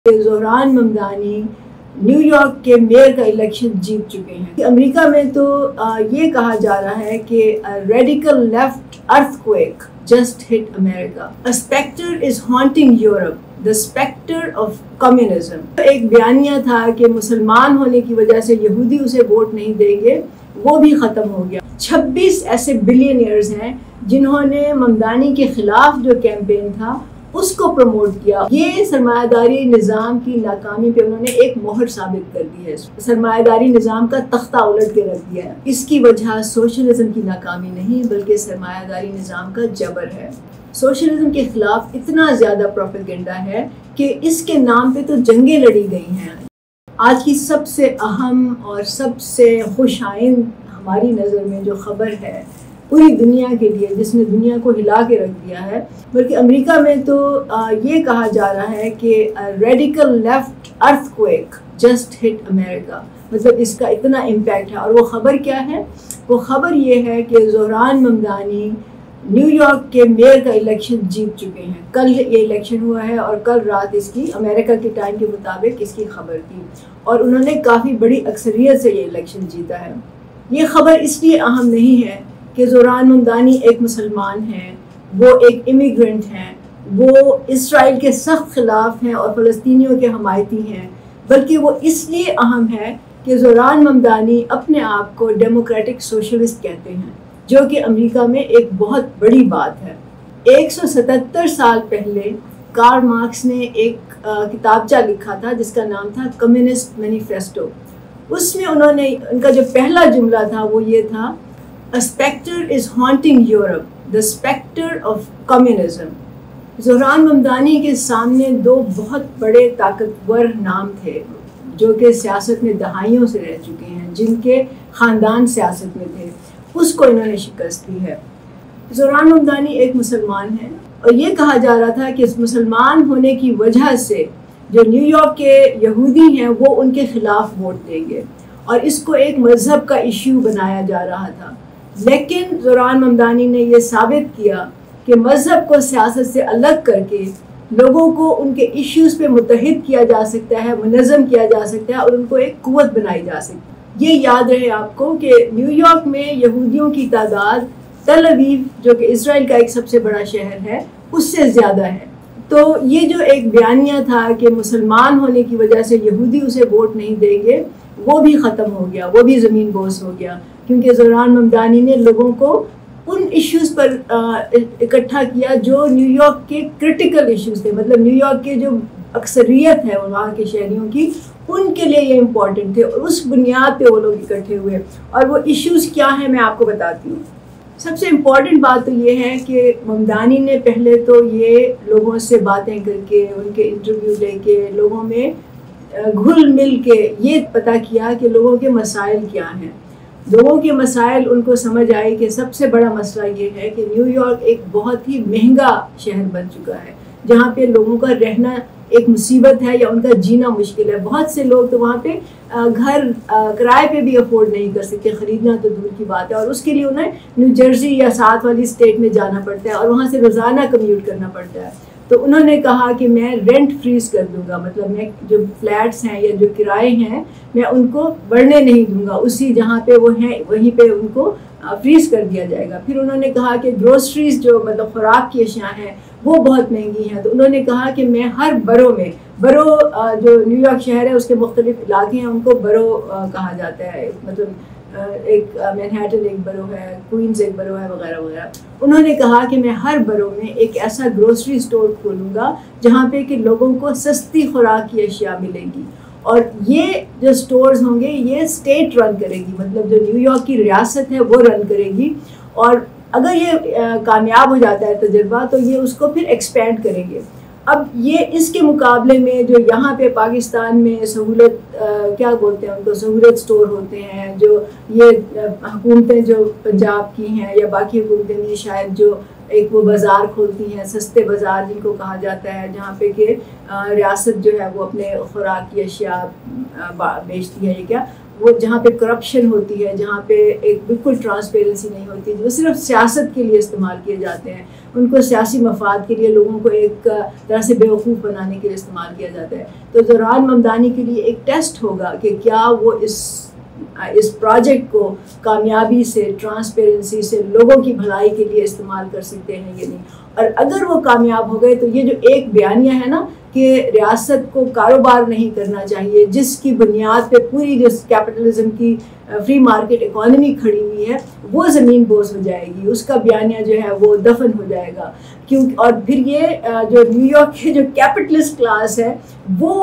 Dhahran Mamdani new York کے mayor کا election جیت چکے ہیں۔ امریکہ میں تو یہ کہا جا رہا ہے کہ radical left earth quick just hit America, a specter is haunting Europe, the specter of communism۔ ایک بیانیہ تھا کہ مسلمان ہونے کی وجہ سے یہودی اسے ووٹ نہیں دیں گے، وہ بھی ختم ہو گیا۔ 26 ایسے بلینئرز ہیں جنہوں نے ممدانی کے خلاف جو کیمپین تھا اس کو پروموٹ کیا۔ یہ سرمایہ داری نظام کی ناکامی پہ انہوں نے ایک مہر ثابت کر دی ہے، سرمایہ داری نظام کا تختہ الٹ کے رکھ دیا ہے۔ اس کی وجہ سوشلزم کی ناکامی نہیں بلکہ سرمایہ داری نظام کا جبر ہے۔ سوشلزم کے خلاف اتنا زیادہ پروپیگنڈا ہے کہ اس کے نام پہ تو جنگیں لڑی گئی ہیں۔ آج کی سب سے اہم اور سب سے خوش آئند ہماری نظر میں جو خبر ہے پوری دنیا کے لیے، جس نے دنیا کو ہلا کے رکھ دیا ہے، بلکہ امریکہ میں تو یہ کہا جا رہا ہے کہ ریڈیکل لیفٹ ارتھ کویک جسٹ ہٹ امریکہ، مطلب اس کا اتنا امپیکٹ ہے۔ اور وہ خبر کیا ہے؟ وہ خبر یہ ہے کہ زہران ممدانی نیو یارک کے میئر کا الیکشن جیت چکے ہیں۔ کل یہ الیکشن ہوا ہے اور کل رات اس کی امریکہ کے ٹائم کے مطابق اس کی خبر تھی، اور انہوں نے کافی بڑی اکثریت سے یہ الیکشن جیتا ہے۔ یہ خبر اس لیے اہم نہیں ہے کہ زہران ممدانی ایک مسلمان ہیں، وہ ایک امیگرنٹ ہیں، وہ اسرائیل کے سخت خلاف ہیں اور فلسطینیوں کے حمایتی ہیں، بلکہ وہ اس لیے اہم ہے کہ زہران ممدانی اپنے آپ کو ڈیموکریٹک سوشلسٹ کہتے ہیں، جو کہ امریکہ میں ایک بہت بڑی بات ہے۔ 177 سال پہلے کارل مارکس نے ایک کتابچہ لکھا تھا جس کا نام تھا کمیونسٹ مینیفیسٹو۔ اس میں ان کا جو پہلا جملہ تھا وہ یہ تھا، A specter is haunting Europe, the specter of communism۔ Dhahran Mamdani کے سامنے دو بہت بڑے طاقتور نام تھے جو کہ سیاست میں دہائیوں سے رہ چکے ہیں، جن کے خاندان سیاست میں تھے، اس کو انہوں نے شکست دی ہے۔ زہران ممدانی ایک مسلمان ہیں، اور یہ کہا جا رہا تھا کہ اس مسلمان ہونے کی وجہ سے جو نیو یارک کے یہودی ہیں وہ ان کے خلاف ووٹ دیں گے، اور اس کو ایک مذہب کا ایشو بنایا جا رہا تھا۔ لیکن زہران ممدانی نے یہ ثابت کیا کہ مذہب کو سیاست سے الگ کر کے لوگوں کو ان کے ایشوز پہ متحد کیا جا سکتا ہے، منظم کیا جا سکتا ہے، اور ان کو ایک قوت بنائی جا سکتی ہے۔ یہ یاد رہے آپ کو کہ نیو یارک میں یہودیوں کی تعداد تل ابیب، جو کہ اسرائیل کا ایک سب سے بڑا شہر ہے، اس سے زیادہ ہے۔ تو یہ جو ایک بیانیہ تھا کہ مسلمان ہونے کی وجہ سے یہودی اسے ووٹ نہیں دیں گے، وہ بھی ختم ہو گیا، وہ بھی زمین بوس ہو گیا، کیونکہ زہران ممدانی نے لوگوں کو ان ایشوز پر اکٹھا کیا جو نیو یارک کے کرٹیکل ایشوز تھے، مطلب نیو یارک کے جو اکثریت ہے وہاں کے شہریوں کی، ان کے لیے یہ امپورٹنٹ تھے، اور اس بنیاد پہ وہ لوگ اکٹھے ہوئے۔ اور وہ ایشوز کیا ہیں میں آپ کو بتاتی ہوں۔ سب سے امپورٹنٹ بات تو یہ ہے کہ ممدانی نے پہلے تو یہ لوگوں سے باتیں کر کے، ان کے انٹرویو لے کے، لوگوں میں گھل مل کے یہ پتہ کیا کہ لوگوں کے مسائل کیا ہیں۔ لوگوں کے مسائل ان کو سمجھ آئی کہ سب سے بڑا مسئلہ یہ ہے کہ نیو یارک ایک بہت ہی مہنگا شہر بن چکا ہے، جہاں پہ لوگوں کا رہنا ایک مصیبت ہے یا ان کا جینا مشکل ہے۔ بہت سے لوگ تو وہاں پہ گھر کرائے پہ بھی افورڈ نہیں کر سکتے، خریدنا تو دور کی بات ہے، اور اس کے لیے انہیں نیو جرسی یا ساتھ والی اسٹیٹ میں جانا پڑتا ہے اور وہاں سے روزانہ کمیوٹ کرنا پڑتا ہے۔ تو انہوں نے کہا کہ میں رینٹ فریز کر دوں گا، مطلب میں جو فلیٹس ہیں یا جو کرائے ہیں میں ان کو بڑھنے نہیں دوں گا، اسی جہاں پہ وہ ہیں وہیں پہ ان کو فریز کر دیا جائے گا۔ پھر انہوں نے کہا کہ گروسریز جو مطلب خوراک کی اشیاء ہیں وہ بہت مہنگی ہیں، تو انہوں نے کہا کہ میں ہر برو میں، برو جو نیو یارک شہر ہے اس کے مختلف علاقے ہیں، ان کو برو کہا جاتا ہے، مطلب ایک مینہٹن ایک برو ہے، کوئنز ایک برو ہے، وغیرہ وغیرہ۔ انہوں نے کہا کہ میں ہر برو میں ایک ایسا گروسری اسٹور کھولوں گا جہاں پہ کہ لوگوں کو سستی خوراک کی اشیاء ملے گی، اور یہ جو اسٹورز ہوں گے یہ اسٹیٹ رن کرے گی، مطلب جو نیو یارک کی ریاست ہے وہ رن کرے گی، اور اگر یہ کامیاب ہو جاتا ہے تجربہ تو یہ اس کو پھر ایکسپینڈ کریں گے۔ اب یہ اس کے مقابلے میں جو یہاں پہ پاکستان میں سہولت کیا بولتے ہیں ان کو، سہولت سٹور ہوتے ہیں، جو یہ حکومتیں جو پنجاب کی ہیں یا باقی حکومتیں بھی شاید جو ایک وہ بازار کھولتی ہیں، سستے بازار جن کو کہا جاتا ہے، جہاں پہ کہ ریاست جو ہے وہ اپنے خوراک کی اشیاء بیچتی ہے، یہ کیا وہ جہاں پہ کرپشن ہوتی ہے, جہاں پہ ایک بالکل ٹرانسپیرنسی نہیں ہوتی, جو صرف سیاست کے لیے استعمال کیے جاتے ہیں, ان کو سیاسی مفاد کے لیے لوگوں کو ایک طرح سے بیوقوف بنانے کے لیے استعمال کیا جاتا ہے. تو زوران ممدانی کے لیے ایک ٹیسٹ ہوگا کہ کیا وہ اس پروجیکٹ کو کامیابی سے, ٹرانسپیرنسی سے, لوگوں کی بھلائی کے لیے استعمال کر سکتے ہیں یا نہیں. اور اگر وہ کامیاب ہو گئے تو یہ جو ایک بیانیہ ہے نا کہ ریاست کو کاروبار نہیں کرنا چاہیے, جس کی بنیاد پہ پوری جو کیپٹلزم کی فری مارکیٹ اکانومی کھڑی ہوئی ہے, وہ زمین بوس ہو جائے گی, اس کا بیانیہ جو ہے وہ دفن ہو جائے گا. اور پھر یہ جو نیو یارک کے جو کیپٹلسٹ کلاس ہے وہ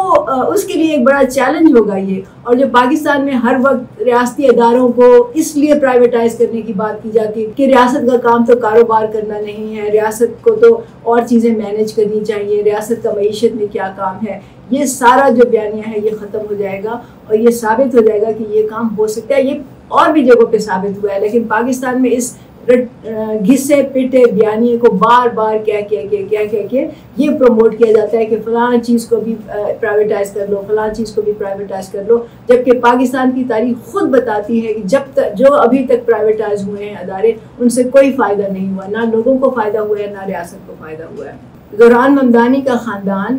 اس کے لیے ایک بڑا چیلنج ہوگا یہ. اور جو پاکستان میں ہر وقت ریاستی اداروں کو اس لیے پرائیویٹائز کرنے کی بات کی جاتی ہے کہ ریاست کا کام تو کاروبار کرنا نہیں ہے, ریاست کو تو اور چیزیں مینیج کرنی چاہیے, ریاست کا معیشت میں کیا کام ہے, یہ سارا جو بیانیہ ہے یہ ختم ہو جائے گا اور یہ ثابت ہو جائے گا کہ یہ کام ہو سکتا ہے. یہ اور بھی جگہوں پہ ثابت ہوا ہے, لیکن پاکستان میں اس گھسے پٹے بیانیے کو بار بار کہہ کے یہ پروموٹ کیا جاتا ہے کہ فلاں چیز کو بھی پرائیویٹائز کر لو, فلاں چیز کو بھی پرائیویٹائز کر لو, جبکہ پاکستان کی تاریخ خود بتاتی ہے کہ جب تک جو ابھی تک پرائیویٹائز ہوئے ہیں ادارے, ان سے کوئی فائدہ نہیں ہوا, نہ لوگوں کو فائدہ ہوا ہے نہ ریاست کو فائدہ ہوا ہے. زوران ممدانی کا خاندان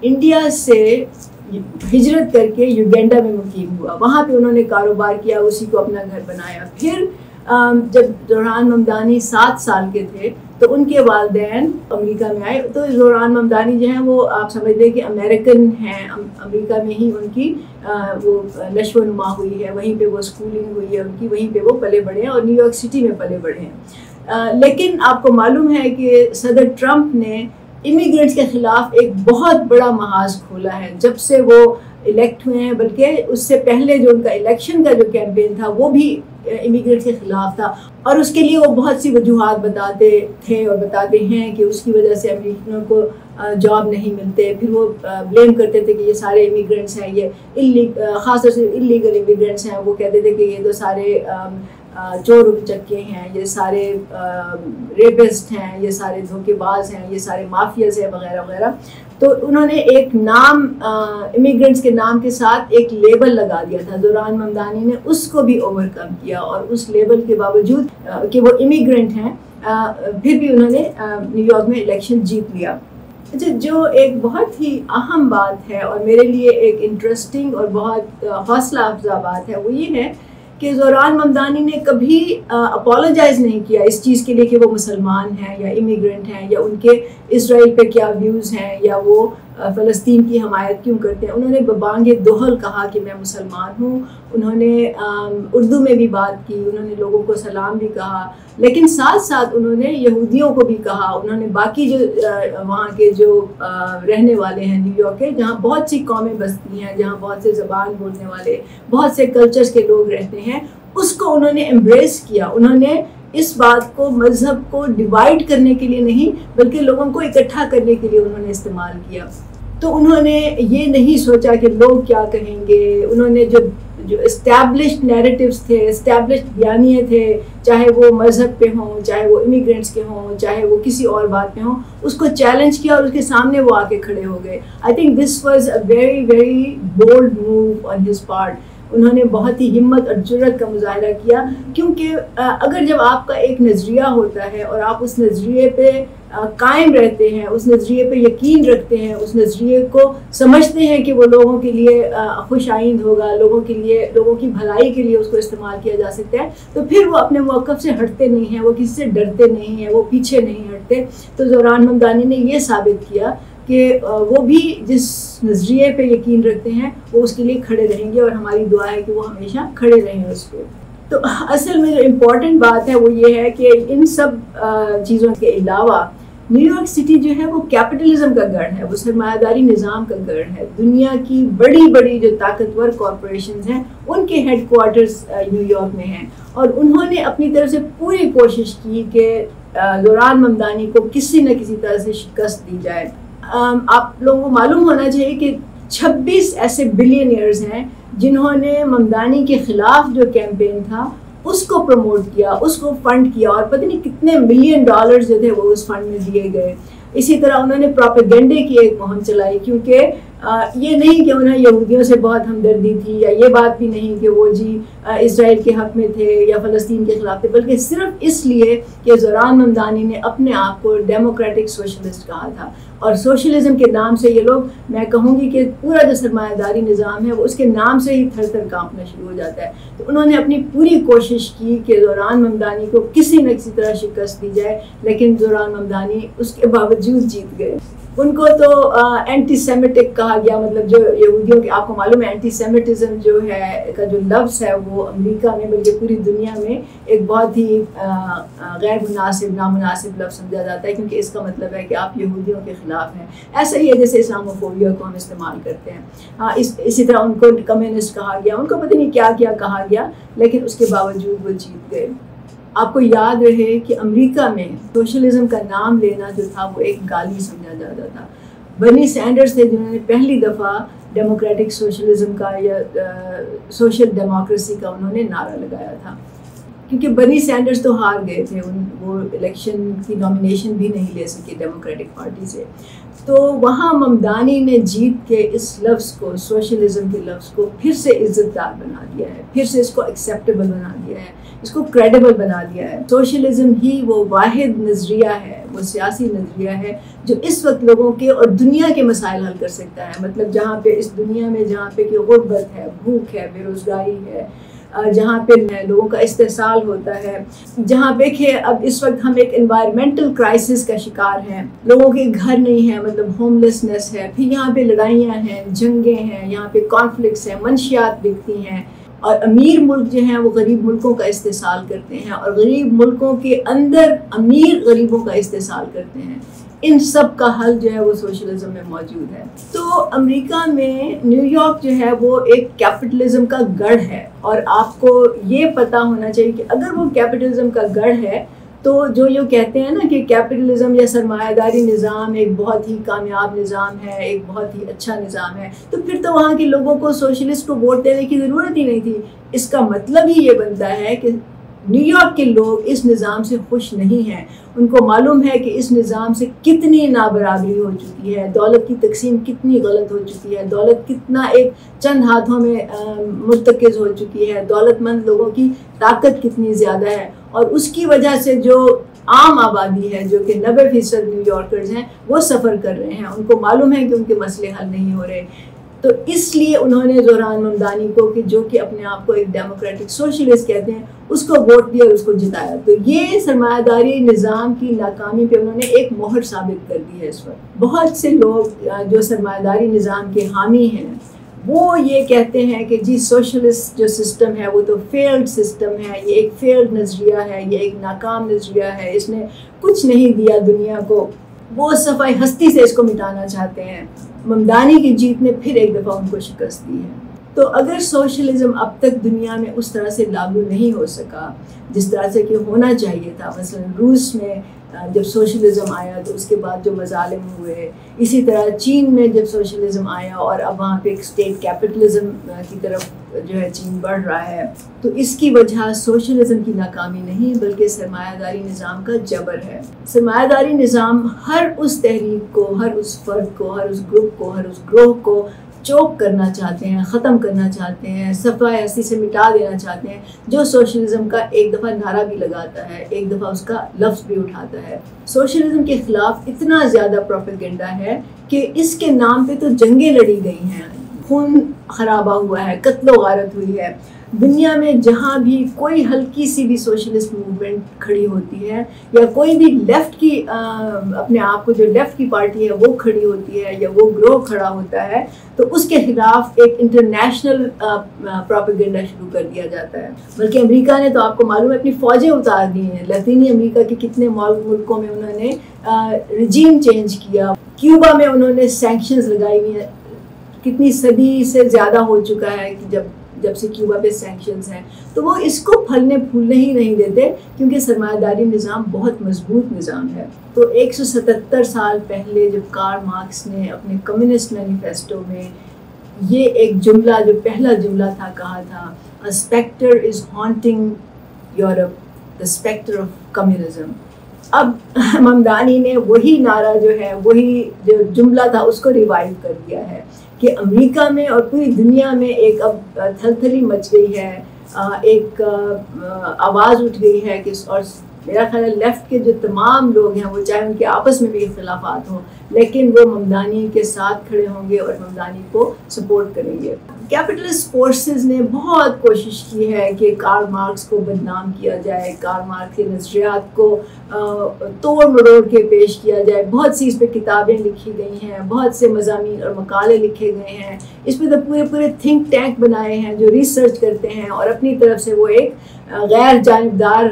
انڈیا سے ہجرت کر کے یوگینڈا میں مقیم ہوا, وہاں پہ انہوں نے کاروبار کیا, اسی کو اپنا گھر بنایا. پھر جب زوران ممدانی 7 سال کے تھے تو ان کے والدین امریکہ میں آئے. تو زوران ممدانی جو ہیں وہ آپ سمجھ لیں کہ امریکن ہیں, امریکہ میں ہی ان کی وہ نشو و نما ہوئی ہے, وہیں پہ وہ اسکولنگ ہوئی ہے ان کی, وہیں پہ وہ پلے بڑھے ہیں اور نیو یارک سٹی میں پلے بڑھے ہیں. لیکن آپ کو معلوم ہے کہ صدر ٹرمپ نے امیگرینٹس کے خلاف ایک بہت بڑا محاذ کھولا ہے جب سے وہ الیکٹ ہوئے ہیں, بلکہ اس سے پہلے جو ان کا الیکشن کا جو کیمپین تھا وہ بھی امیگرینٹس کے خلاف تھا. اور اس کے لیے وہ بہت سی وجوہات بتاتے تھے اور بتاتے ہیں کہ اس کی وجہ سے امریکنوں کو جاب نہیں ملتے. پھر وہ بلیم کرتے تھے کہ یہ سارے امیگرینٹس ہیں, یہ خاص طور سے انلیگل امیگرینٹس ہیں, وہ کہتے تھے کہ یہ تو سارے چور چکے ہیں, یہ سارے ریپسٹ ہیں, یہ سارے دھوکے باز ہیں, یہ سارے مافیاز ہیں وغیرہ وغیرہ. تو انہوں نے ایک نام امیگرینٹس کے نام کے ساتھ ایک لیبل لگا دیا تھا. زوران ممدانی نے اس کو بھی اوور کم کیا اور اس لیبل کے باوجود کہ وہ امیگرینٹ ہیں پھر بھی انہوں نے نیو یارک میں الیکشن جیت لیا. اچھا, جو ایک بہت ہی اہم بات ہے اور میرے لیے ایک انٹرسٹنگ اور بہت حوصلہ افزا بات ہے, وہ یہ ہے کہ زوران ممدانی نے کبھی اپولوجائز نہیں کیا اس چیز کے لیے کہ وہ مسلمان ہیں یا امیگرینٹ ہیں یا ان کے اسرائیل پہ کیا ویوز ہیں یا وہ فلسطین کی حمایت کیوں کرتے ہیں. انہوں نے ببانگ دہل کہا کہ میں مسلمان ہوں, انہوں نے اردو میں بھی بات کی, انہوں نے لوگوں کو سلام بھی کہا, لیکن ساتھ ساتھ انہوں نے یہودیوں کو بھی کہا, انہوں نے باقی جو وہاں کے جو رہنے والے ہیں نیو یارک کے, جہاں بہت سی قومیں بستی ہیں, جہاں بہت سے زبان بولنے والے, بہت سے کلچرز کے لوگ رہتے ہیں, اس کو انہوں نے ایمبریس کیا. انہوں نے اس بات کو مذہب کو ڈیوائڈ کرنے کے لیے نہیں بلکہ لوگوں کو اکٹھا کرنے کے لیے انہوں نے استعمال کیا. تو انہوں نے یہ نہیں سوچا کہ لوگ کیا کہیں گے. انہوں نے جو اسٹیبلشڈ نیریٹیوز تھے, اسٹیبلشڈ بیانیے تھے, چاہے وہ مذہب پہ ہوں, چاہے وہ امیگرینٹس کے ہوں, چاہے وہ کسی اور بات پہ ہوں, اس کو چیلنج کیا اور اس کے سامنے وہ آ کے کھڑے ہو گئے. I think this was a very very bold move on his part. انہوں نے بہت ہی ہمت اور جرأت کا مظاہرہ کیا, کیونکہ اگر جب آپ کا ایک نظریہ ہوتا ہے اور آپ اس نظریے پہ قائم رہتے ہیں, اس نظریے پہ یقین رکھتے ہیں, اس نظریے کو سمجھتے ہیں کہ وہ لوگوں کے لیے خوش آئند ہوگا, لوگوں کے لیے, لوگوں کی بھلائی کے لیے اس کو استعمال کیا جا سکتا ہے, تو پھر وہ اپنے موقف سے ہٹتے نہیں ہیں, وہ کسی سے ڈرتے نہیں ہیں, وہ پیچھے نہیں ہٹتے. تو زوران ممدانی نے یہ ثابت کیا کہ وہ بھی جس نظریے پہ یقین رکھتے ہیں وہ اس کے لیے کھڑے رہیں گے, اور ہماری دعا ہے کہ وہ ہمیشہ کھڑے رہیں اس پہ. تو اصل میں جو امپورٹنٹ بات ہے وہ یہ ہے کہ ان سب چیزوں کے علاوہ نیو یارک سٹی جو ہے وہ کیپٹلزم کا گڑھ ہے, وہ سرمایہ داری نظام کا گڑھ ہے. دنیا کی بڑی بڑی جو طاقتور کارپوریشنز ہیں ان کے ہیڈ کوارٹرز نیو یارک میں ہیں, اور انہوں نے اپنی طرف سے پوری کوشش کی کہ زوران ممدانی کو کسی نہ کسی طرح سے شکست دی جائے. آپ لوگوں کو معلوم ہونا چاہیے کہ 26 ایسے بلینئرز ہیں جنہوں نے ممدانی کے خلاف جو کیمپین تھا اس کو پروموٹ کیا, اس کو فنڈ کیا, اور پتہ نہیں کتنے ملین ڈالرز جو تھے وہ اس فنڈ میں دیے گئے. اسی طرح انہوں نے پروپیگنڈے کی ایک مہم چلائی, کیونکہ یہ نہیں کہ انہیں یہودیوں سے بہت ہمدردی تھی، یا یہ بات بھی نہیں کہ وہ اسرائیل کے حق میں تھے یا فلسطین کے خلاف تھے، بلکہ صرف اس لیے کہ زوران ممدانی نے اپنے آپ کو ڈیموکریٹک سوشلسٹ کہا تھا. اور سوشلزم کے نام سے یہ لوگ، میں کہوں گی کہ پورا جو سرمایہ داری نظام ہے وہ اس کے نام سے ہی تھر تھر کانپنا شروع ہو جاتا ہے. تو انہوں نے اپنی پوری کوشش کی کہ زوران ممدانی کو کسی نہ کسی طرح شکست دی جائے، لیکن زوران ممدانی اس کے باوجود جیت گئے. ان کو تو اینٹی سیمیٹک کہا گیا، مطلب جو یہودیوں کے، آپ کو معلوم ہے اینٹی سیمیٹزم جو ہے کا جو لفظ ہے وہ امریکہ میں بلکہ پوری دنیا میں ایک بہت ہی غیر مناسب، نامناسب لفظ سمجھا جاتا ہے، کیونکہ اس کا مطلب ہے کہ آپ یہودیوں کے خلاف ہیں. ایسا ہی ہے جیسے اسلاموفوبیا کو ہم استعمال کرتے ہیں. اسی طرح ان کو کمیونسٹ کہا گیا، ان کو پتہ نہیں کیا کیا کہا گیا، لیکن اس کے باوجود وہ جیت گئے. آپ کو یاد رہے کہ امریکہ میں سوشلزم کا نام لینا جو تھا وہ ایک گالی سمجھا جاتا تھا. برنی سینڈرز تھے جنہوں نے پہلی دفعہ ڈیموکریٹک سوشلزم کا یا سوشل ڈیموکریسی کا انہوں نے نعرہ لگایا تھا، کیونکہ برنی سینڈرز تو ہار گئے تھے، وہ الیکشن کی نامینیشن بھی نہیں لے سکے ڈیموکریٹک پارٹی سے. تو وہاں ممدانی نے جیت کے اس لفظ کو، سوشلزم کے لفظ کو پھر سے عزت دار بنا دیا ہے، پھر سے اس کو ایکسیپٹیبل بنا دیا ہے، اس کو کریڈیبل بنا دیا ہے. سوشلزم ہی وہ واحد نظریہ ہے، وہ سیاسی نظریہ ہے جو اس وقت لوگوں کے اور دنیا کے مسائل حل کر سکتا ہے. مطلب جہاں پہ اس دنیا میں جہاں پہ کہ غربت ہے، بھوک ہے، بے روزگاری ہے، جہاں پہ لوگوں کا استحصال ہوتا ہے، جہاں پہ کہ اب اس وقت ہم ایک انوائرمنٹل کرائسس کا شکار ہیں، لوگوں کے گھر نہیں ہیں، مطلب ہوم لیسنس ہے، پھر یہاں پہ لڑائیاں ہیں، جنگیں ہیں، یہاں پہ کانفلکٹس ہیں، منشیات بکتی ہیں، اور امیر ملک جو ہیں وہ غریب ملکوں کا استحصال کرتے ہیں، اور غریب ملکوں کے اندر امیر غریبوں کا استحصال کرتے ہیں. ان سب کا حل جو ہے وہ سوشلزم میں موجود ہے. تو امریکہ میں نیو یارک جو ہے وہ ایک کیپٹلزم کا گڑھ ہے، اور آپ کو یہ پتہ ہونا چاہیے کہ اگر وہ کیپٹلزم کا گڑھ ہے تو جو یہ کہتے ہیں نا کہ کیپٹلزم یا سرمایہ داری نظام ایک بہت ہی کامیاب نظام ہے، ایک بہت ہی اچھا نظام ہے، تو پھر تو وہاں کے لوگوں کو سوشلسٹ کو ووٹ دینے کی ضرورت ہی نہیں تھی. اس کا مطلب ہی یہ بنتا ہے کہ نیو یارک کے لوگ اس نظام سے خوش نہیں ہیں. ان کو معلوم ہے کہ اس نظام سے کتنی نابرابری ہو چکی ہے، دولت کی تقسیم کتنی غلط ہو چکی ہے، دولت کتنا ایک چند ہاتھوں میں مرتکز ہو چکی ہے، دولت مند لوگوں کی طاقت کتنی زیادہ ہے، اور اس کی وجہ سے جو عام آبادی ہے جو کہ 90% نیو یارکرز ہیں وہ سفر کر رہے ہیں. ان کو معلوم ہے کہ ان کے مسئلے حل نہیں ہو رہے. تو اس لیے انہوں نے زوران ممدانی کو، کہ جو کہ اپنے آپ کو ایک ڈیموکریٹک سوشلسٹ کہتے ہیں، اس کو ووٹ دیا اور اس کو جتایا. تو یہ سرمایہ داری نظام کی ناکامی پہ انہوں نے ایک مہر ثابت کر دی ہے. اس وقت بہت سے لوگ جو سرمایہ داری نظام کے حامی ہیں وہ یہ کہتے ہیں کہ جی سوشلسٹ جو سسٹم ہے وہ تو فیلڈ سسٹم ہے، یہ ایک فیلڈ نظریہ ہے، یہ ایک ناکام نظریہ ہے، اس نے کچھ نہیں دیا دنیا کو. وہ صفائی ہستی سے اس کو مٹانا چاہتے ہیں. ممدانی کی جیت نے پھر ایک دفعہ ان کو شکست دی ہے. تو اگر سوشلزم اب تک دنیا میں اس طرح سے لاگو نہیں ہو سکا جس طرح سے کہ ہونا چاہیے تھا، مثلا روس میں جب سوشلزم آیا تو اس کے بعد جو مظالم ہوئے، اسی طرح چین میں جب سوشلزم آیا اور اب وہاں پہ ایک اسٹیٹ کیپٹلزم کی طرف جو ہے چین بڑھ رہا ہے، تو اس کی وجہ سوشلزم کی ناکامی نہیں بلکہ سرمایہ داری نظام کا جبر ہے. سرمایہ داری نظام ہر اس تحریک کو، ہر اس فرد کو، ہر اس گروپ کو، ہر اس گروہ کو چوک کرنا چاہتے ہیں، ختم کرنا چاہتے ہیں، صفحہ ہستی سے مٹا دینا چاہتے ہیں، جو سوشلزم کا ایک دفعہ نعرہ بھی لگاتا ہے، ایک دفعہ اس کا لفظ بھی اٹھاتا ہے. سوشلزم کے خلاف اتنا زیادہ پروپیگنڈا ہے کہ اس کے نام پہ تو جنگیں لڑی گئی ہیں، خون خرابہ ہوا ہے، قتل و غارت ہوئی ہے. دنیا میں جہاں بھی کوئی ہلکی سی بھی سوشلسٹ موومنٹ کھڑی ہوتی ہے، یا کوئی بھی لیفٹ کی اپنے آپ کو جو لیفٹ کی پارٹی ہے وہ کھڑی ہوتی ہے، یا وہ گروہ کھڑا ہوتا ہے، تو اس کے خلاف ایک انٹرنیشنل پروپیگنڈا شروع کر دیا جاتا ہے. بلکہ امریکہ نے تو آپ کو معلوم ہے اپنی فوجیں اتار دی ہیں. لاطینی امریکہ کے کتنے ملکوں میں انہوں نے رجیم چینج کیا. کیوبا میں انہوں نے سینکشنز لگائی ہوئی ہیں. کتنی صدی سے زیادہ ہو چکا ہے کہ جب سے کیوبا پہ سینکشنز ہیں، تو وہ اس کو پھلنے پھولنے ہی نہیں دیتے، کیونکہ سرمایہ داری نظام بہت مضبوط نظام ہے. تو 177 سال پہلے جب کارل مارکس نے اپنے کمیونسٹ مینیفیسٹو میں یہ ایک جملہ، جو پہلا جملہ تھا، کہا تھا "A specter is haunting Europe, the specter of communism". اب ممدانی نے وہی نعرہ جو ہے، وہی جو جملہ تھا، اس کو ریوائیو کر دیا ہے کہ امریکہ میں اور پوری دنیا میں ایک اب تھلتھلی مچ گئی ہے، ایک آواز اٹھ گئی ہے کہ اور میرا خیال ہے لیفٹ کے جو تمام لوگ ہیں وہ چاہے ان کے آپس میں بھی اختلافات ہوں لیکن وہ ممدانی کے ساتھ کھڑے ہوں گے اور ممدانی کو سپورٹ کریں گے۔ کیپٹلسٹ فورسز نے بہت کوشش کی ہے کہ کارل مارکس کو بدنام کیا جائے، کارل مارکس کے نظریات کو توڑ مروڑ کے پیش کیا جائے، بہت سی اس پہ کتابیں لکھی گئی ہیں، بہت سے مضامین اور مقالے لکھے گئے ہیں، اس پہ تو پورے تھنک ٹینک بنائے ہیں جو ریسرچ کرتے ہیں اور اپنی طرف سے وہ ایک غیر جانبدار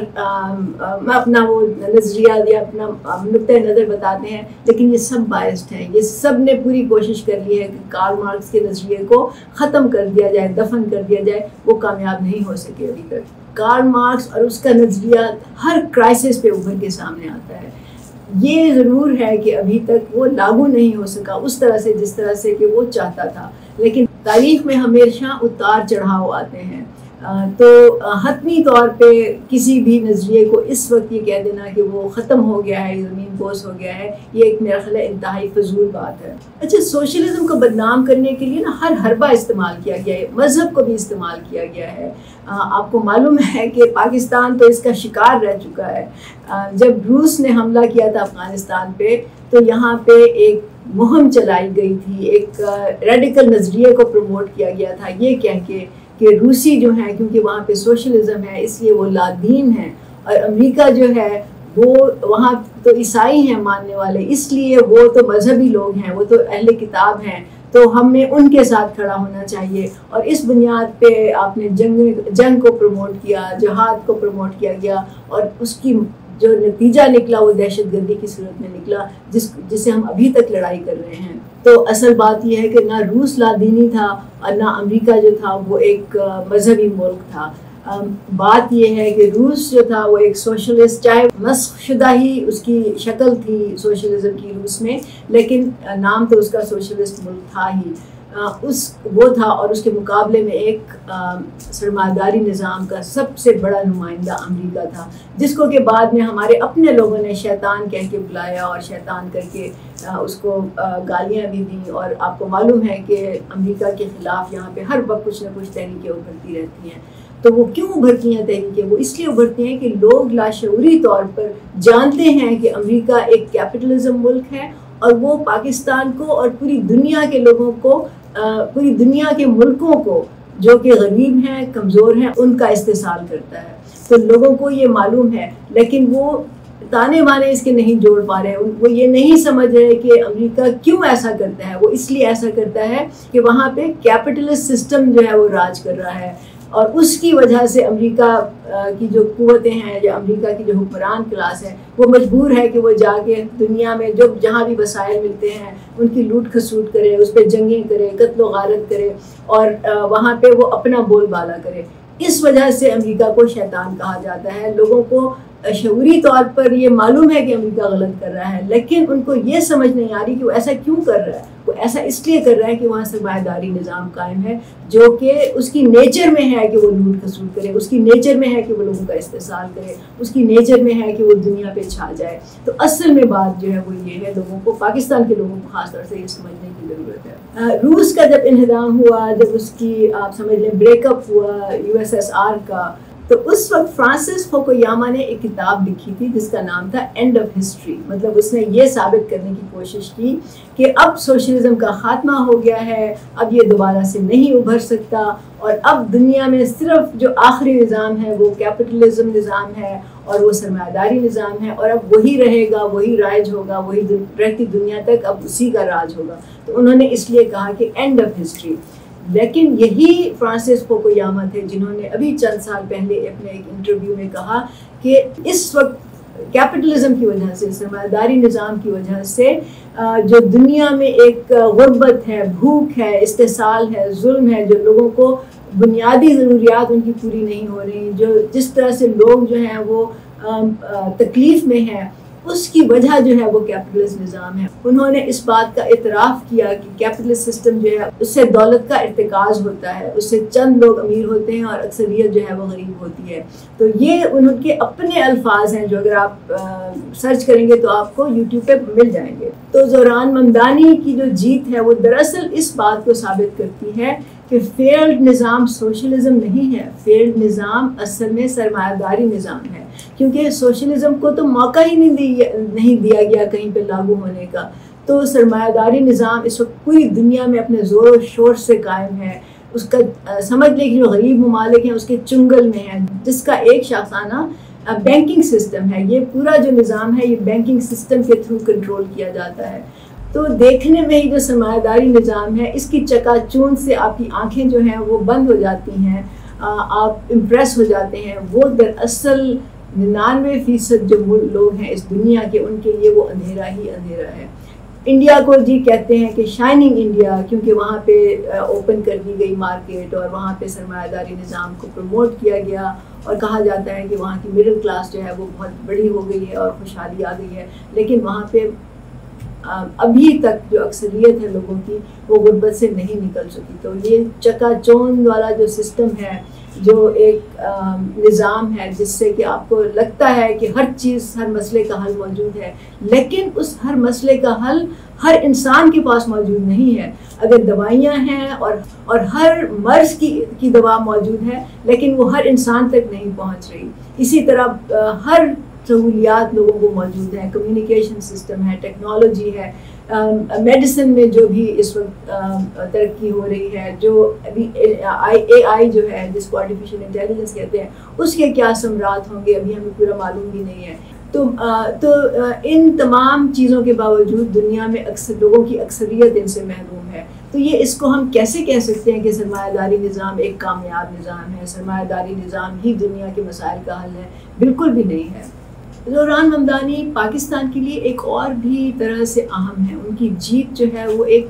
اپنا وہ نظریہ یا اپنا نقطۂ نظر بتاتے ہیں، لیکن یہ سب بائسڈ ہیں، یہ سب نے پوری کوشش کر لی ہے کہ کارل مارکس کے نظریے کو ختم کر دیا جائے، دفن کر دیا جائے، وہ کامیاب نہیں ہو سکے ابھی تک۔ کارل مارکس اور اس کا نظریہ ہر کرائسس پہ ابھر کے سامنے آتا ہے۔ یہ ضرور ہے کہ ابھی تک وہ لاگو نہیں ہو سکا اس طرح سے جس طرح سے کہ وہ چاہتا تھا، لیکن تاریخ میں ہمیشہ اتار چڑھاؤ آتے ہیں، تو حتمی طور پہ کسی بھی نظریے کو اس وقت یہ کہہ دینا کہ وہ ختم ہو گیا ہے، زمین بوس ہو گیا ہے، یہ ایک میرا خیال ہے انتہائی فضول بات ہے۔ اچھا، سوشلزم کو بدنام کرنے کے لیے نا ہر حربہ استعمال کیا گیا ہے، مذہب کو بھی استعمال کیا گیا ہے۔ آپ کو معلوم ہے کہ پاکستان تو اس کا شکار رہ چکا ہے۔ جب روس نے حملہ کیا تھا افغانستان پہ تو یہاں پہ ایک مہم چلائی گئی تھی، ایک ریڈیکل نظریے کو پروموٹ کیا گیا تھا، یہ کہہ کے کہ روسی جو ہیں کیونکہ وہاں پہ سوشلزم ہے اس لیے وہ لادین ہیں، اور امریکہ جو ہے وہ وہاں تو عیسائی ہیں ماننے والے، اس لیے وہ تو مذہبی لوگ ہیں، وہ تو اہل کتاب ہیں، تو ہمیں ان کے ساتھ کھڑا ہونا چاہیے۔ اور اس بنیاد پہ آپ نے جنگ کو پروموٹ کیا، جہاد کو پروموٹ کیا گیا، اور اس کی جو نتیجہ نکلا وہ دہشت گردی کی صورت میں نکلا، جس سے ہم ابھی تک لڑائی کر رہے ہیں۔ تو اصل بات یہ ہے کہ نہ روس لادینی تھا اور نہ امریکہ جو تھا وہ ایک مذہبی ملک تھا۔ بات یہ ہے کہ روس جو تھا وہ ایک سوشلسٹ، چاہے مسخ شدہ ہی اس کی شکل تھی سوشلزم کی روس میں، لیکن نام تو اس کا سوشلسٹ ملک تھا ہی، وہ تھا، اور اس کے مقابلے میں ایک سرمایہ داری نظام کا سب سے بڑا نمائندہ امریکہ تھا، جس کو کہ بعد میں ہمارے اپنے لوگوں نے شیطان کہہ کے بلایا اور شیطان کر کے اس کو گالیاں بھی دیں۔ اور آپ کو معلوم ہے کہ امریکہ کے خلاف یہاں پہ ہر وقت کچھ نہ کچھ تحریکیں ابھرتی رہتی ہیں۔ تو وہ کیوں ابھرتی ہیں تحریکیں؟ وہ اس لیے ابھرتی ہیں کہ لوگ لاشعوری طور پر جانتے ہیں کہ امریکہ ایک کیپٹلزم ملک ہے، اور وہ پاکستان کو اور پوری دنیا کے لوگوں کو، پوری دنیا کے ملکوں کو جو کہ غریب ہیں، کمزور ہیں، ان کا استحصال کرتا ہے۔ تو لوگوں کو یہ معلوم ہے، لیکن وہ تانے بانے اس کے نہیں جوڑ پا رہے، وہ یہ نہیں سمجھ رہے کہ امریکہ کیوں ایسا کرتا ہے۔ وہ اس لیے ایسا کرتا ہے کہ وہاں پہ کیپٹلسٹ سسٹم جو ہے وہ راج کر رہا ہے، اور اس کی وجہ سے امریکہ کی جو قوتیں ہیں یا امریکہ کی جو حکمران کلاس ہے وہ مجبور ہے کہ وہ جا کے دنیا میں جہاں بھی وسائل ملتے ہیں ان کی لوٹ کھسوٹ کرے، اس پہ جنگیں کرے، قتل و غارت کرے، اور وہاں پہ وہ اپنا بول بالا کرے۔ اس وجہ سے امریکہ کو شیطان کہا جاتا ہے۔ لوگوں کو شعوری طور پر یہ معلوم ہے کہ امریکہ غلط کر رہا ہے، لیکن ان کو یہ سمجھ نہیں آ رہی کہ وہ ایسا کیوں کر رہا ہے۔ وہ ایسا اس لیے کر رہا ہے کہ وہاں سرمایہ داری نظام قائم ہے، جو کہ اس کی نیچر میں ہے کہ وہ لوٹ کھسوٹ کرے، اس کی نیچر میں ہے کہ وہ لوگوں کا استحصال کرے، اس کی نیچر میں ہے کہ وہ دنیا پہ چھا جائے۔ تو اصل میں بات جو ہے وہ یہ ہے، لوگوں کو، پاکستان کے لوگوں کو خاص طور سے یہ سمجھنے کی ضرورت ہے۔ روس کا جب انہدام ہوا، جب اس کی آپ سمجھ لیں بریک اپ ہوا USSR کا، تو اس وقت فرانسس فوکویاما نے ایک کتاب لکھی تھی جس کا نام تھا اینڈ آف ہسٹری۔ مطلب اس نے یہ ثابت کرنے کی کوشش کی کہ اب سوشلزم کا خاتمہ ہو گیا ہے، اب یہ دوبارہ سے نہیں ابھر سکتا، اور اب دنیا میں صرف جو آخری نظام ہے وہ کیپٹلزم نظام ہے، اور وہ سرمایہ داری نظام ہے، اور اب وہی رہے گا، وہی رائج ہوگا، وہی رہتی دنیا تک اب اسی کا راج ہوگا۔ تو انہوں نے اس لیے کہا کہ اینڈ آف ہسٹری۔ لیکن یہی فرانسس فوکویاما تھے جنہوں نے ابھی چند سال پہلے اپنے ایک انٹرویو میں کہا کہ اس وقت کیپٹلزم کی وجہ سے، سرمایہ داری نظام کی وجہ سے جو دنیا میں ایک غربت ہے، بھوک ہے، استحصال ہے، ظلم ہے، جو لوگوں کو بنیادی ضروریات ان کی پوری نہیں ہو رہی، جو جس طرح سے لوگ جو ہیں وہ تکلیف میں ہیں، اس کی وجہ جو ہے وہ کیپٹلسٹ نظام ہے. انہوں نے اس بات کا اعتراف کیا کہ کیپٹلسٹ سسٹم جو ہے اس سے دولت کا ارتکاز ہوتا ہے, اس سے چند لوگ امیر ہوتے ہیں اور اکثریت جو ہے وہ غریب ہوتی ہے. تو یہ ان کے اپنے الفاظ ہیں جو اگر آپ سرچ کریں گے تو آپ کو یوٹیوب پہ مل جائیں گے. تو زوران ممدانی کی جو جیت ہے وہ دراصل اس بات کو ثابت کرتی ہے کہ فیلڈ نظام سوشلزم نہیں ہے, فیلڈ نظام اصل میں سرمایہ داری نظام ہے, کیونکہ سوشلزم کو تو موقع ہی نہیں دیا گیا کہیں پہ لاگو ہونے کا. تو سرمایہ داری نظام اس وقت پوری دنیا میں اپنے زور و شور سے قائم ہے. اس کا سمجھ لیں کہ جو غریب ممالک ہیں اس کے چنگل میں ہیں, جس کا ایک شاخانہ بینکنگ سسٹم ہے. یہ پورا جو نظام ہے یہ بینکنگ سسٹم کے تھرو کنٹرول کیا جاتا ہے. تو دیکھنے میں ہی جو سرمایہ داری نظام ہے اس کی چکا چوند سے آپ کی آنکھیں جو ہیں وہ بند ہو جاتی ہیں, آپ امپریس ہو جاتے ہیں. وہ دراصل 99% جو لوگ ہیں اس دنیا کے, ان کے لیے وہ اندھیرا ہی اندھیرا ہے. انڈیا کو جی کہتے ہیں کہ شائننگ انڈیا, کیونکہ وہاں پہ اوپن کر دی گئی مارکیٹ اور وہاں پہ سرمایہ داری نظام کو پروموٹ کیا گیا, اور کہا جاتا ہے کہ وہاں کی مڈل کلاس جو ہے وہ بہت بڑی ہو گئی ہے اور خوشحالی آ گئی ہے. لیکن وہاں پہ ابھی تک جو اکثریت ہے لوگوں کی وہ غربت سے نہیں نکل سکی. تو یہ چکا چوند والا جو سسٹم ہے, جو ایک نظام ہے جس سے کہ آپ کو لگتا ہے کہ ہر چیز, ہر مسئلے کا حل موجود ہے, لیکن اس ہر مسئلے کا حل ہر انسان کے پاس موجود نہیں ہے. اگر دوائیاں ہیں اور ہر مرض کی دوا موجود ہے, لیکن وہ ہر انسان تک نہیں پہنچ رہی. اسی طرح ہر سہولیات لوگوں کو موجود ہیں, کمیونیکیشن سسٹم ہے, ٹیکنالوجی ہے, میڈیسن میں جو بھی اس وقت ترقی ہو رہی ہے, جو ابھی اے آئی جو ہے جس کو آرٹیفیشیل انٹیلیجنس کہتے ہیں, اس کے کیا ثمرات ہوں گے ابھی ہمیں پورا معلوم بھی نہیں ہے. تو ان تمام چیزوں کے باوجود دنیا میں اکثر لوگوں کی اکثریت ان سے محروم ہے. تو یہ اس کو ہم کیسے کہہ سکتے ہیں کہ سرمایہ داری نظام ایک کامیاب نظام ہے, سرمایہ داری نظام ہی دنیا کے مسائل کا حل ہے؟ بالکل بھی نہیں ہے. زوران ممدانی پاکستان کے لیے ایک اور بھی طرح سے اہم ہے. ان کی جیت جو ہے وہ ایک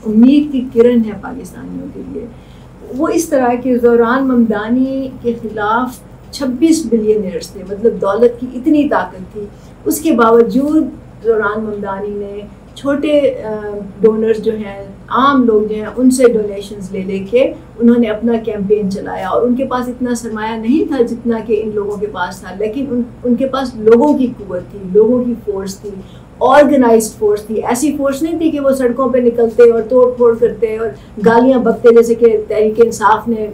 امید کی کرن ہے پاکستانیوں کے لیے. وہ اس طرح کہ زوران ممدانی کے خلاف 26 بلینئرز تھے, مطلب دولت کی اتنی طاقت تھی. اس کے باوجود زوران ممدانی نے چھوٹے ڈونرز جو ہیں, عام لوگ جو ہیں, ان سے ڈونیشنز لے کے انہوں نے اپنا کیمپین چلایا. اور ان کے پاس اتنا سرمایہ نہیں تھا جتنا کہ ان لوگوں کے پاس تھا, لیکن ان کے پاس لوگوں کی قوت تھی, لوگوں کی فورس تھی, آرگنائزڈ فورس تھی. ایسی فورس نہیں تھی کہ وہ سڑکوں پہ نکلتے اور توڑ پھوڑ کرتے اور گالیاں بکتے جیسے کہ تحریک انصاف نے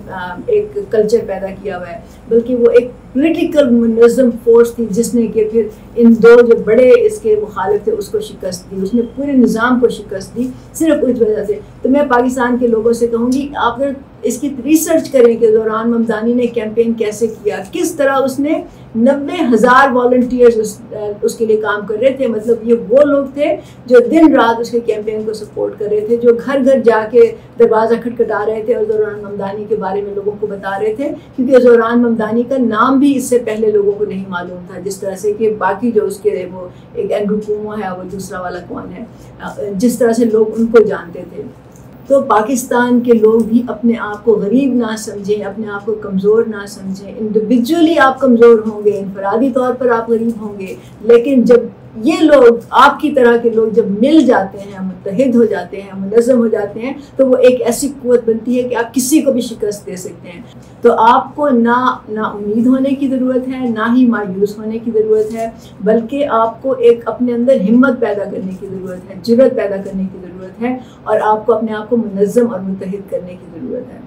ایک کلچر پیدا کیا ہوا ہے, بلکہ وہ ایک پولیٹیکل منظم فورس تھی جس نے کہ پھر ان دو جو بڑے اس کے مخالف تھے اس کو شکست دی. اس نے پورے نظام کو شکست دی صرف اس وجہ سے. تو میں پاکستان کے لوگوں سے کہوں گی آپ اگر اس کی ریسرچ کریں کہ زوران ممدانی نے کیمپین کیسے کیا, کس طرح اس نے 90,000 والنٹیئرز اس کے لیے کام کر رہے تھے. مطلب یہ وہ لوگ تھے جو دن رات اس کے کیمپین کو سپورٹ کر رہے تھے, جو گھر گھر جا کے دروازہ کھٹکھٹا رہے تھے اور زوران ممدانی کے بارے میں لوگوں کو بتا رہے تھے, کیونکہ زوران ممدانی کا نام بھی اس سے پہلے لوگوں کو نہیں معلوم تھا, جس طرح سے کہ باقی جو اس کے وہ ایک اینڈرو کومو ہے, وہ دوسرا والا کون ہے, جس طرح سے لوگ ان کو جانتے تھے. تو پاکستان کے لوگ بھی اپنے آپ کو غریب نہ سمجھیں, اپنے آپ کو کمزور نہ سمجھیں. انڈیویجولی آپ کمزور ہوں گے, انفرادی طور پر آپ غریب ہوں گے, لیکن جب یہ لوگ آپ کی طرح کے لوگ جب مل جاتے ہیں, متحد ہو جاتے ہیں, منظم ہو جاتے ہیں, تو وہ ایک ایسی قوت بنتی ہے کہ آپ کسی کو بھی شکست دے سکتے ہیں. تو آپ کو نہ امید ہونے کی ضرورت ہے, نہ ہی مایوس ہونے کی ضرورت ہے, بلکہ آپ کو ایک اپنے اندر ہمت پیدا کرنے کی ضرورت ہے, جرأت پیدا کرنے کی ضرورت ہے, اور آپ کو اپنے آپ کو منظم اور متحد کرنے کی ضرورت ہے.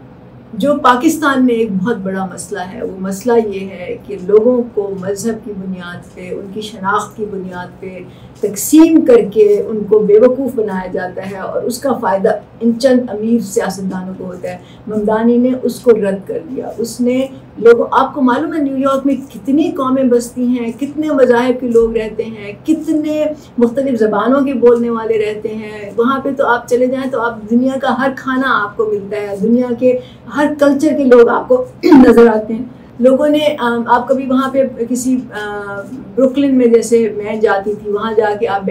جو پاکستان میں ایک بہت بڑا مسئلہ ہے وہ مسئلہ یہ ہے کہ لوگوں کو مذہب کی بنیاد پہ, ان کی شناخت کی بنیاد پہ تقسیم کر کے ان کو بے وقوف بنایا جاتا ہے, اور اس کا فائدہ ان چند امیر سیاستدانوں کو ہوتا ہے. ممدانی نے اس کو رد کر دیا. اس نے لوگوں, آپ کو معلوم ہے نیو یارک میں کتنی قومیں بستی ہیں, کتنے مذاہب کے لوگ رہتے ہیں, کتنے مختلف زبانوں کے بولنے والے رہتے ہیں. وہاں پہ تو آپ چلے جائیں تو آپ دنیا کا ہر کھانا آپ کو ملتا ہے, دنیا کے ہر کلچر کے لوگ آپ کو نظر آتے ہیں. لوگوں نے آپ کبھی وہاں پہ کسی بروکلن میں جیسے میں جاتی تھی، وہاں جا کے آپ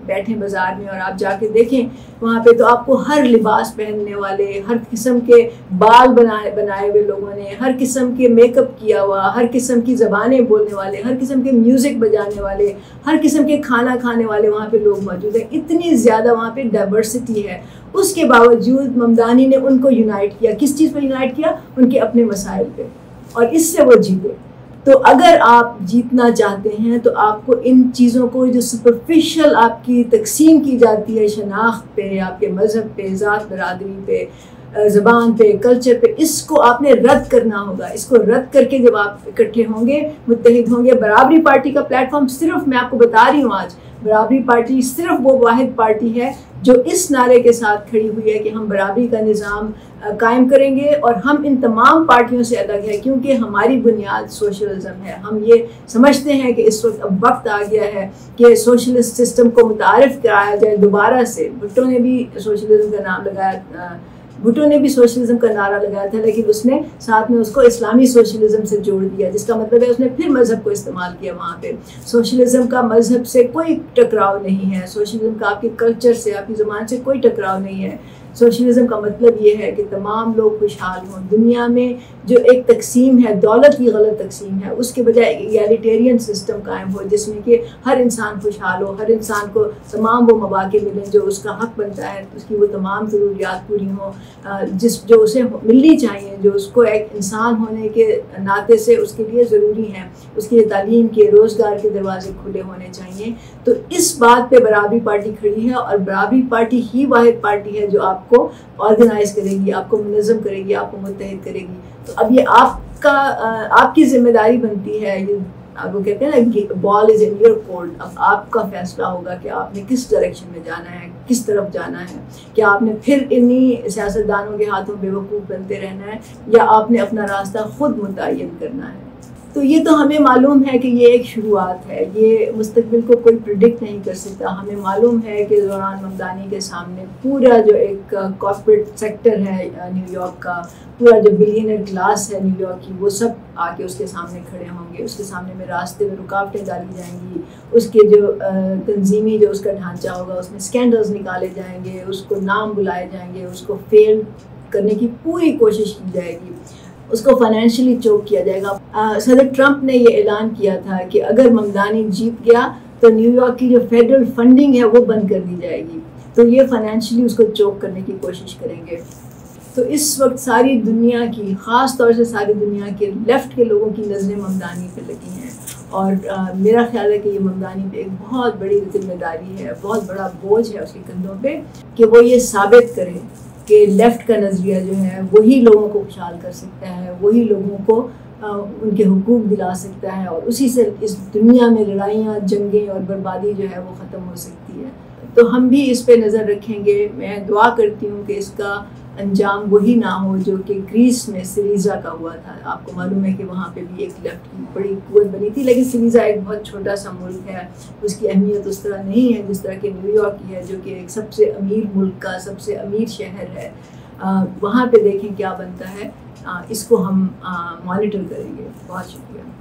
بیٹھیں بازار میں اور آپ جا کے دیکھیں وہاں پہ، تو آپ کو ہر لباس پہننے والے، ہر قسم کے بال بنائے ہوئے لوگوں نے، ہر قسم کے میک اپ کیا ہوا، ہر قسم کی زبانیں بولنے والے، ہر قسم کے میوزک بجانے والے، ہر قسم کے کھانا کھانے والے وہاں پہ لوگ موجود ہیں. اتنی زیادہ وہاں پہ ڈائیورسٹی ہے. اس کے باوجود ممدانی نے ان کو یونائٹ کیا. کس چیز پہ یونائٹ کیا؟ ان کے اپنے مسائل پہ، اور اس سے وہ جیتے. تو اگر آپ جیتنا چاہتے ہیں تو آپ کو ان چیزوں کو، جو سپرفیشل آپ کی تقسیم کی جاتی ہے شناخت پہ، آپ کے مذہب پہ، ذات برادری پہ، زبان پہ، کلچر پہ، اس کو آپ نے رد کرنا ہوگا. اس کو رد کر کے جب آپ اکٹھے ہوں گے، متحد ہوں گے، برابری پارٹی کا پلیٹ فارم، صرف میں آپ کو بتا رہی ہوں آج، برابری پارٹی صرف وہ واحد پارٹی ہے جو اس نعرے کے ساتھ کھڑی ہوئی ہے کہ ہم برابری کا نظام قائم کریں گے، اور ہم ان تمام پارٹیوں سے الگ ہے کیونکہ ہماری بنیاد سوشلزم ہے. ہم یہ سمجھتے ہیں کہ اس وقت اب وقت آ گیا ہے کہ سوشلسٹ سسٹم کو متعارف کرایا جائے دوبارہ سے. بھٹو نے بھی سوشلزم کا نام لگایا، بھٹو نے بھی سوشلزم کا نعرہ لگایا تھا، لیکن اس نے ساتھ میں اس کو اسلامی سوشلزم سے جوڑ دیا، جس کا مطلب ہے اس نے پھر مذہب کو استعمال کیا وہاں پہ. سوشلزم کا مذہب سے کوئی ٹکراؤ نہیں ہے، سوشلزم کا آپ کے کلچر سے، آپ کی زبان سے کوئی ٹکراؤ نہیں ہے. سوشلزم کا مطلب یہ ہے کہ تمام لوگ خوشحال ہوں. دنیا میں جو ایک تقسیم ہے، دولت کی غلط تقسیم ہے، اس کے بجائے ایگالیٹیرین سسٹم قائم ہو جس میں کہ ہر انسان خوشحال ہو، ہر انسان کو تمام وہ مواقع ملیں جو اس کا حق بنتا ہے، اس کی وہ تمام ضروریات پوری ہوں جو اسے ملنی چاہیے، جو اس کو ایک انسان ہونے کے ناطے سے اس کے لیے ضروری ہیں. اس کے تعلیم کے، روزگار کے دروازے کھلے ہونے چاہیے. تو اس بات پہ برابری پارٹی کھڑی ہے، اور برابری پارٹی ہی واحد پارٹی ہے جو آپ کو آرگنائز کرے گی، آپ کو منظم کرے گی، آپ کو متحد کرے گی. تو اب یہ آپ کی ذمہ داری بنتی ہے. وہ کہتے ہیں نا، بال از ان یور کورٹ. اب آپ کا فیصلہ ہوگا کہ آپ نے کس ڈائریکشن میں جانا ہے، کس طرف جانا ہے. کیا آپ نے پھر انہی سیاستدانوں کے ہاتھوں بیوقوف بنتے رہنا ہے، یا آپ نے اپنا راستہ خود متعین کرنا ہے؟ تو یہ تو ہمیں معلوم ہے کہ یہ ایک شروعات ہے، یہ مستقبل کو کوئی پریڈکٹ نہیں کر سکتا. ہمیں معلوم ہے کہ دوران ممدانی کے سامنے پورا جو ایک کارپوریٹ سیکٹر ہے نیو یارک کا، پورا جو بلینئر کلاس ہے نیو یارک کی، وہ سب آ کے اس کے سامنے کھڑے ہوں گے. اس کے سامنے میں راستے میں رکاوٹیں ڈالی جائیں گی. اس کے جو تنظیمی جو اس کا ڈھانچہ ہوگا، اس میں اسکینڈلز نکالے جائیں گے، اس کو نام بلائے جائیں گے، اس کو فیل کرنے کی پوری کوشش کی جائے گی، اس کو فائنینشلی چوک کیا جائے گا. صدر ٹرمپ نے یہ اعلان کیا تھا کہ اگر ممدانی جیت گیا تو نیو یارک کی جو فیڈرل فنڈنگ ہے وہ بند کر دی جائے گی. تو یہ فائنینشلی اس کو چوک کرنے کی کوشش کریں گے. تو اس وقت ساری دنیا کی، خاص طور سے ساری دنیا کے لیفٹ کے لوگوں کی نظریں ممدانی پہ لگی ہیں، اور میرا خیال ہے کہ یہ ممدانی پہ ایک بہت بڑی ذمہ داری ہے، بہت بڑا بوجھ ہے اس کے کندھوں پہ، کہ وہ یہ ثابت کرے کہ لیفٹ کا نظریہ جو ہے وہی لوگوں کو خوشحال کر سکتا ہے، وہی لوگوں کو ان کے حقوق دلا سکتا ہے، اور اسی سے اس دنیا میں لڑائیاں، جنگیں اور بربادی جو ہے وہ ختم ہو سکتی ہے. تو ہم بھی اس پہ نظر رکھیں گے. میں دعا کرتی ہوں کہ اس کا انجام وہی نہ ہو جو کہ گریس میں سریزا کا ہوا تھا. آپ کو معلوم ہے کہ وہاں پہ بھی ایک لیفٹ کی بڑی قوت بنی تھی، لیکن سریزا ایک بہت چھوٹا سا ملک ہے، اس کی اہمیت اس طرح نہیں ہے جس طرح کہ نیو یارک کی ہے، جو کہ ایک سب سے امیر ملک کا سب سے امیر شہر ہے. وہاں پہ دیکھیں کیا بنتا ہے. اس کو ہم مانیٹر کریں گے. بہت شکریہ.